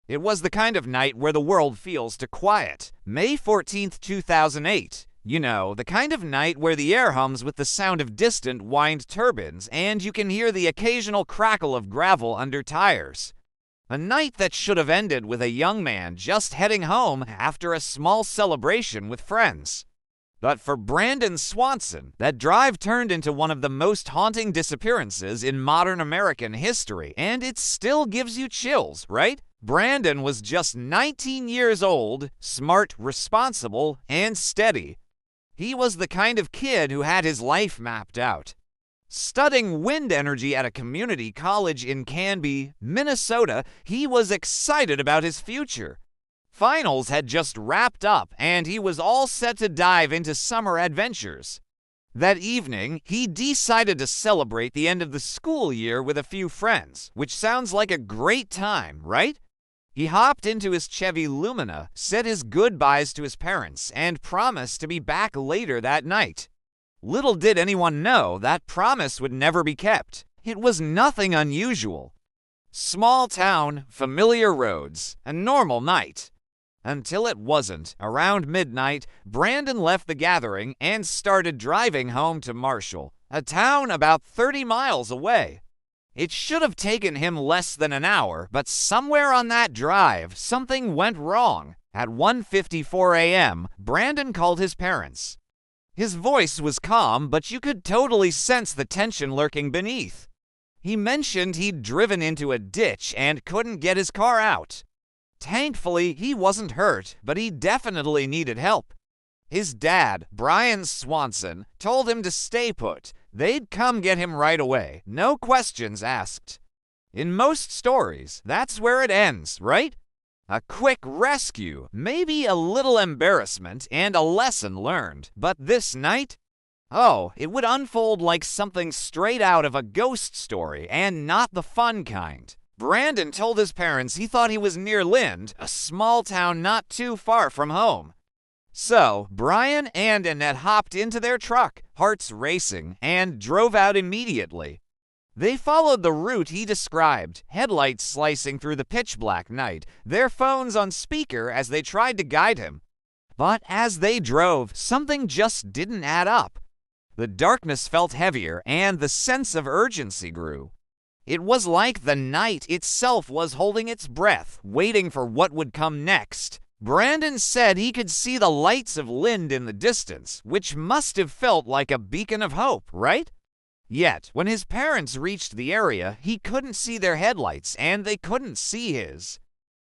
It was the kind of night where the world feels to quiet. May 14th, 2008. You know, the kind of night where the air hums with the sound of distant wind turbines and you can hear the occasional crackle of gravel under tires. A night that should have ended with a young man just heading home after a small celebration with friends. But for Brandon Swanson, that drive turned into one of the most haunting disappearances in modern American history, and it still gives you chills, right? Brandon was just 19 years old, smart, responsible, and steady. He was the kind of kid who had his life mapped out. Studying wind energy at a community college in Canby, Minnesota, he was excited about his future. Finals had just wrapped up, and he was all set to dive into summer adventures. That evening, he decided to celebrate the end of the school year with a few friends, which sounds like a great time, right? He hopped into his Chevy Lumina, said his goodbyes to his parents, and promised to be back later that night. Little did anyone know that promise would never be kept. It was nothing unusual. Small town, familiar roads, a normal night. Until it wasn't. Around midnight, Brandon left the gathering and started driving home to Marshall, a town about 30 miles away. It should have taken him less than an hour, but somewhere on that drive, something went wrong. At 1:54 a.m., Brandon called his parents. His voice was calm, but you could totally sense the tension lurking beneath. He mentioned he'd driven into a ditch and couldn't get his car out. Thankfully, he wasn't hurt, but he definitely needed help. His dad, Brian Swanson, told him to stay put. They'd come get him right away, no questions asked. In most stories, that's where it ends, right? A quick rescue, maybe a little embarrassment, and a lesson learned. But this night? Oh, it would unfold like something straight out of a ghost story, and not the fun kind. Brandon told his parents he thought he was near Lind, a small town not too far from home. So, Brian and Annette hopped into their truck, hearts racing, and drove out immediately. They followed the route he described, headlights slicing through the pitch-black night, their phones on speaker as they tried to guide him. But as they drove, something just didn't add up. The darkness felt heavier, and the sense of urgency grew. It was like the night itself was holding its breath, waiting for what would come next. Brandon said he could see the lights of Lind in the distance, which must have felt like a beacon of hope, right? Yet, when his parents reached the area, he couldn't see their headlights, and they couldn't see his.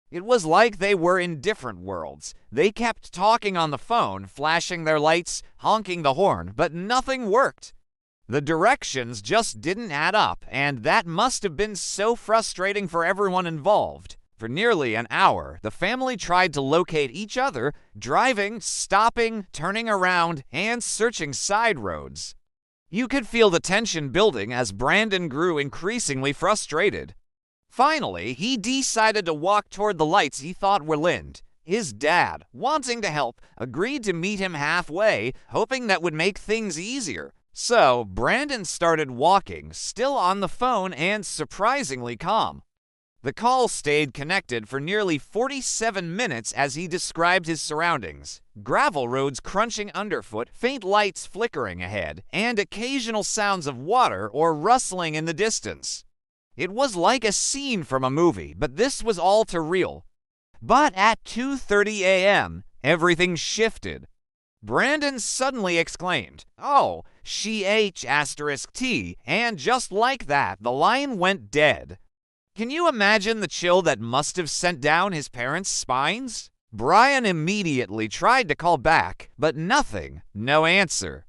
It was like they were in different worlds. They kept talking on the phone, flashing their lights, honking the horn, but nothing worked. The directions just didn't add up, and that must have been so frustrating for everyone involved. For nearly an hour, the family tried to locate each other, driving, stopping, turning around, and searching side roads. You could feel the tension building as Brandon grew increasingly frustrated. Finally, he decided to walk toward the lights he thought were Lind. His dad, wanting to help, agreed to meet him halfway, hoping that would make things easier. So, Brandon started walking, still on the phone and surprisingly calm. The call stayed connected for nearly 47 minutes as he described his surroundings. Gravel roads crunching underfoot, faint lights flickering ahead, and occasional sounds of water or rustling in the distance. It was like a scene from a movie, but this was all too real. But at 2:30 a.m., everything shifted. Brandon suddenly exclaimed, "Oh, she-T," and just like that, the line went dead. Can you imagine the chill that must have sent down his parents' spines? Brian immediately tried to call back, but nothing, no answer.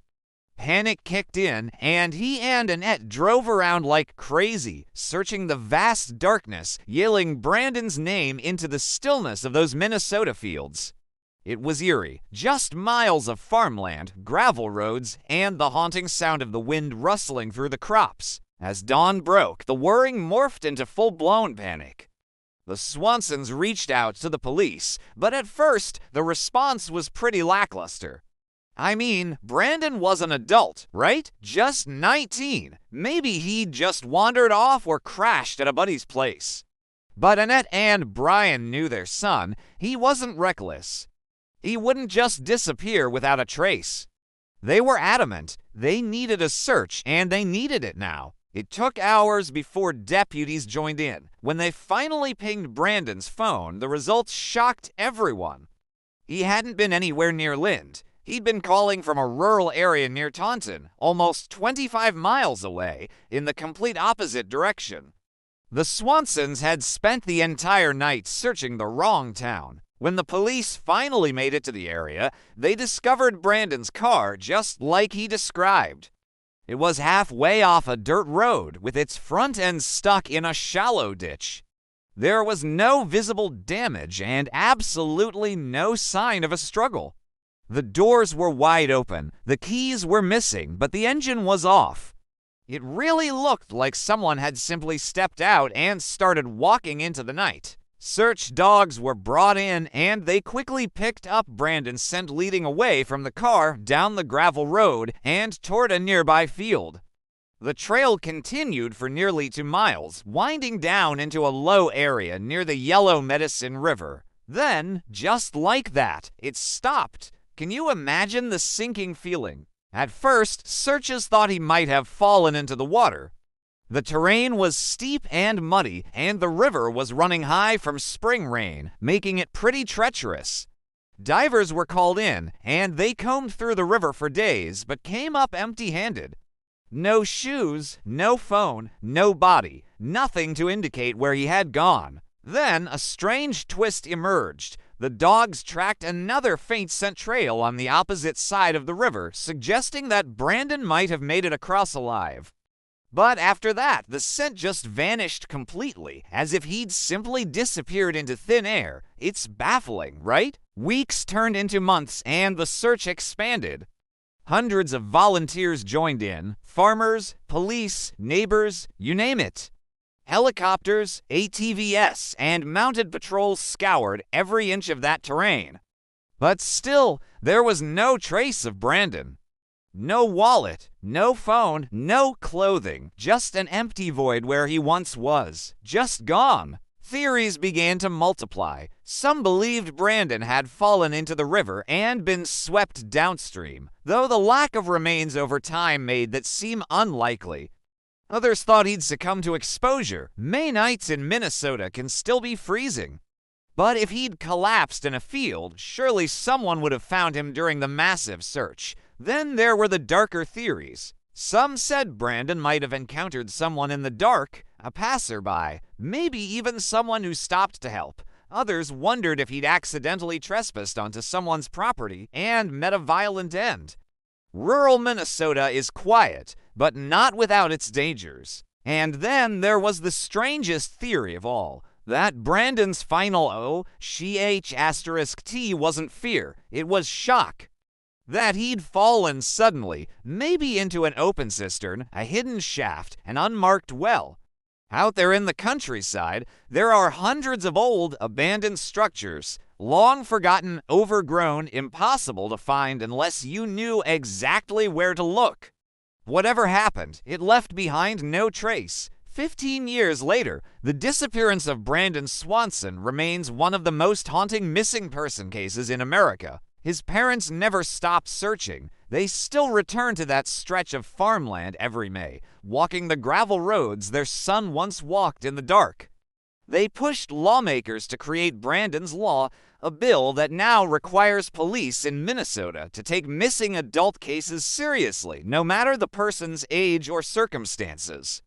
Panic kicked in, and he and Annette drove around like crazy, searching the vast darkness, yelling Brandon's name into the stillness of those Minnesota fields. It was eerie, just miles of farmland, gravel roads, and the haunting sound of the wind rustling through the crops. As dawn broke, the worrying morphed into full-blown panic. The Swansons reached out to the police, but at first, the response was pretty lackluster. I mean, Brandon was an adult, right? Just 19. Maybe he'd just wandered off or crashed at a buddy's place. But Annette and Brian knew their son. He wasn't reckless. He wouldn't just disappear without a trace. They were adamant. They needed a search, and they needed it now. It took hours before deputies joined in. When they finally pinged Brandon's phone, the results shocked everyone. He hadn't been anywhere near Lind. He'd been calling from a rural area near Taunton, almost 25 miles away, in the complete opposite direction. The Swansons had spent the entire night searching the wrong town. When the police finally made it to the area, they discovered Brandon's car just like he described. It was halfway off a dirt road, with its front end stuck in a shallow ditch. There was no visible damage and absolutely no sign of a struggle. The doors were wide open, the keys were missing, but the engine was off. It really looked like someone had simply stepped out and started walking into the night. Search dogs were brought in, and they quickly picked up Brandon's scent leading away from the car down the gravel road and toward a nearby field. The trail continued for nearly 2 miles, winding down into a low area near the Yellow Medicine River. Then, just like that, it stopped. Can you imagine the sinking feeling? At first, searchers thought he might have fallen into the water. The terrain was steep and muddy, and the river was running high from spring rain, making it pretty treacherous. Divers were called in, and they combed through the river for days, but came up empty-handed. No shoes, no phone, no body, nothing to indicate where he had gone. Then a strange twist emerged. The dogs tracked another faint scent trail on the opposite side of the river, suggesting that Brandon might have made it across alive. But after that, the scent just vanished completely, as if he'd simply disappeared into thin air. It's baffling, right? Weeks turned into months, and the search expanded. Hundreds of volunteers joined in, farmers, police, neighbors, you name it. Helicopters, ATVs, and mounted patrols scoured every inch of that terrain. But still, there was no trace of Brandon. No wallet, no phone, no clothing, just an empty void where he once was, just gone. Theories began to multiply. Some believed Brandon had fallen into the river and been swept downstream, though the lack of remains over time made that seem unlikely. Others thought he'd succumb to exposure. May nights in Minnesota can still be freezing. But if he'd collapsed in a field, surely someone would have found him during the massive search. Then there were the darker theories. Some said Brandon might have encountered someone in the dark, a passerby, maybe even someone who stopped to help. Others wondered if he'd accidentally trespassed onto someone's property and met a violent end. Rural Minnesota is quiet, but not without its dangers. And then there was the strangest theory of all, that Brandon's final O, *T, wasn't fear, it was shock. That he'd fallen suddenly, maybe into an open cistern, a hidden shaft, an unmarked well. Out there in the countryside, there are hundreds of old, abandoned structures, long forgotten, overgrown, impossible to find unless you knew exactly where to look. Whatever happened, it left behind no trace. 15 years later, the disappearance of Brandon Swanson remains one of the most haunting missing person cases in America. His parents never stopped searching. They still return to that stretch of farmland every May, walking the gravel roads their son once walked in the dark. They pushed lawmakers to create Brandon's Law, a bill that now requires police in Minnesota to take missing adult cases seriously, no matter the person's age or circumstances.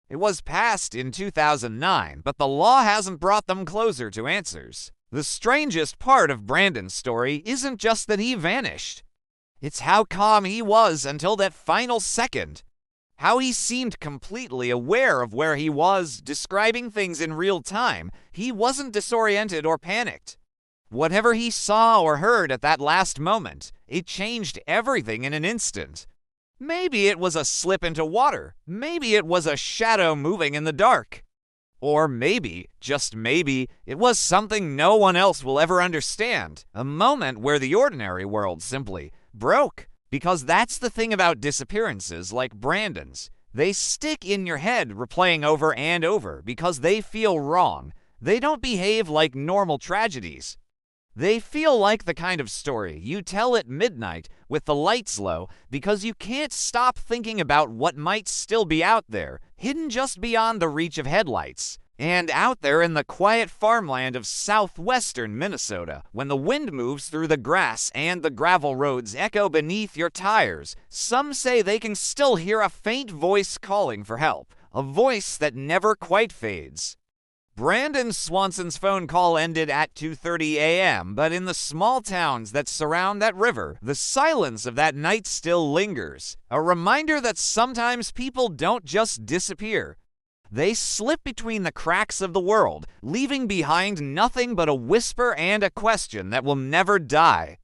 It was passed in 2009, but the law hasn't brought them closer to answers. The strangest part of Brandon's story isn't just that he vanished. It's how calm he was until that final second. How he seemed completely aware of where he was, describing things in real time. He wasn't disoriented or panicked. Whatever he saw or heard at that last moment, it changed everything in an instant. Maybe it was a slip into water. Maybe it was a shadow moving in the dark. Or maybe, just maybe, it was something no one else will ever understand. A moment where the ordinary world simply broke. Because that's the thing about disappearances like Brandon's. They stick in your head replaying over and over because they feel wrong. They don't behave like normal tragedies. They feel like the kind of story you tell at midnight with the lights low because you can't stop thinking about what might still be out there, hidden just beyond the reach of headlights. And out there in the quiet farmland of southwestern Minnesota, when the wind moves through the grass and the gravel roads echo beneath your tires, some say they can still hear a faint voice calling for help, a voice that never quite fades. Brandon Swanson's phone call ended at 2:30 a.m., but in the small towns that surround that river, the silence of that night still lingers, a reminder that sometimes people don't just disappear. They slip between the cracks of the world, leaving behind nothing but a whisper and a question that will never die.